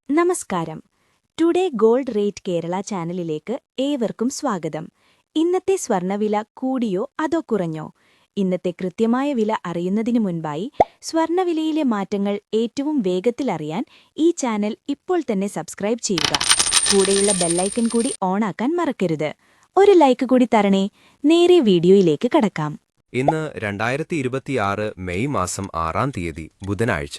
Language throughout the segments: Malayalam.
നമസ്കാരം. ടുഡേ ഗോൾഡ് റേറ്റ് കേരള ചാനലിലേക്ക് ഏവർക്കും സ്വാഗതം. ഇന്നത്തെ സ്വർണ്ണവില കൂടിയോ അതോ കുറഞ്ഞോ? ഇന്നത്തെ കൃത്യമായ വില അറിയുന്നതിനു മുൻപായി സ്വർണ്ണവിലയിലെ മാറ്റങ്ങൾ ഏറ്റവും വേഗത്തിൽ അറിയാൻ ഈ ചാനൽ ഇപ്പോൾ തന്നെ സബ്സ്ക്രൈബ് ചെയ്യുക. കൂടെയുള്ള ബെല്ലൈക്കൺ കൂടി ഓണാക്കാൻ മറക്കരുത്. ഒരു ലൈക്ക് കൂടി തരണേ. നേരെ വീഡിയോയിലേക്ക് കടക്കാം. ഇന്ന് 2026 മെയ് മാസം 6-ാം തീയതി ബുധനാഴ്ച.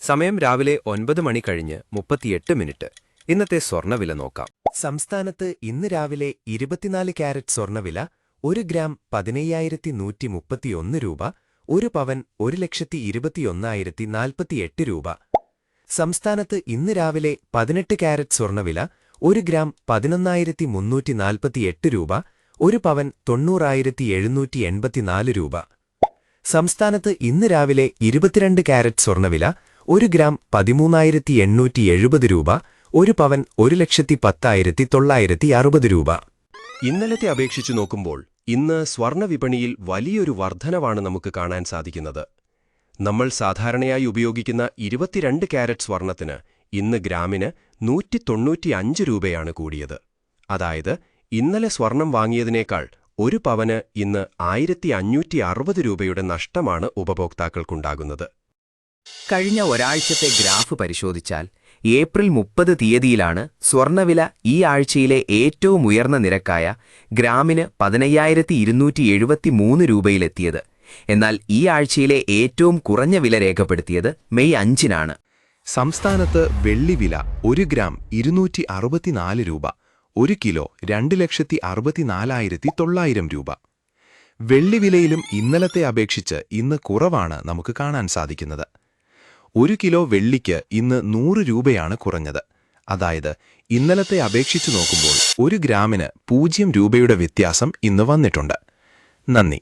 സമയം രാവിലെ 9 മണി കഴിഞ്ഞ് 38 മിനിറ്റ്. ഇന്നത്തെ സ്വർണ്ണവില നോക്കാം. സംസ്ഥാനത്ത് ഇന്ന് രാവിലെ 24 ക്യാരറ്റ് സ്വർണ്ണവില 1 ഗ്രാം 15,131 രൂപ, 1 പവൻ 1,21,048 രൂപ. സംസ്ഥാനത്ത് ഇന്ന് രാവിലെ 18 ക്യാരറ്റ് സ്വർണ്ണവില 1 ഗ്രാം 11,348 രൂപ, 1 പവൻ 90,784 രൂപ. സംസ്ഥാനത്ത് ഇന്ന് രാവിലെ 22 ക്യാരറ്റ് സ്വർണ്ണവില 1 ഗ്രാം 13,870 രൂപ, 1 പവൻ 1,10,960 രൂപ. ഇന്നലത്തെ അപേക്ഷിച്ചു നോക്കുമ്പോൾ ഇന്ന് സ്വർണ്ണവിപണിയിൽ വലിയൊരു വർധനവാണ് നമുക്ക് കാണാൻ സാധിക്കുന്നത്. നമ്മൾ സാധാരണയായി ഉപയോഗിക്കുന്ന 22 ക്യാരറ്റ് സ്വർണ്ണത്തിന് ഇന്ന് ഗ്രാമിന് 195 രൂപയാണ് കൂടിയത്. അതായത് ഇന്നലെ സ്വർണം വാങ്ങിയതിനേക്കാൾ 1 പവന് ഇന്ന് 1,560 രൂപയുടെ നഷ്ടമാണ് ഉപഭോക്താക്കൾക്കുണ്ടാകുന്നത്. കഴിഞ്ഞ ഒരാഴ്ചത്തെ ഗ്രാഫ് പരിശോധിച്ചാൽ ഏപ്രിൽ 30 തീയതിയിലാണ് സ്വർണ്ണവില ഈ ആഴ്ചയിലെ ഏറ്റവും ഉയർന്ന നിരക്കായ ഗ്രാമിന് 15,273 രൂപയിലെത്തിയത്. എന്നാൽ ഈ ആഴ്ചയിലെ ഏറ്റവും കുറഞ്ഞ വില രേഖപ്പെടുത്തിയത് മെയ് 5-നാണ്. സംസ്ഥാനത്ത് വെള്ളിവില 1 ഗ്രാം 264 രൂപ, 1 കിലോ 2,64,900 രൂപ. വെള്ളിവിലയിലും ഇന്നലത്തെ അപേക്ഷിച്ച് ഇന്ന് കുറവാണ് നമുക്ക് കാണാൻ സാധിക്കുന്നത്. 1 കിലോ വെള്ളിക്ക് ഇന്ന് 100 രൂപയാണ് കുറഞ്ഞത്. അതായത് ഇന്നലത്തെ അപേക്ഷിച്ചു നോക്കുമ്പോൾ 1 ഗ്രാമിന് 0 രൂപയുടെ വ്യത്യാസം ഇന്ന് വന്നിട്ടുണ്ട്. നന്ദി.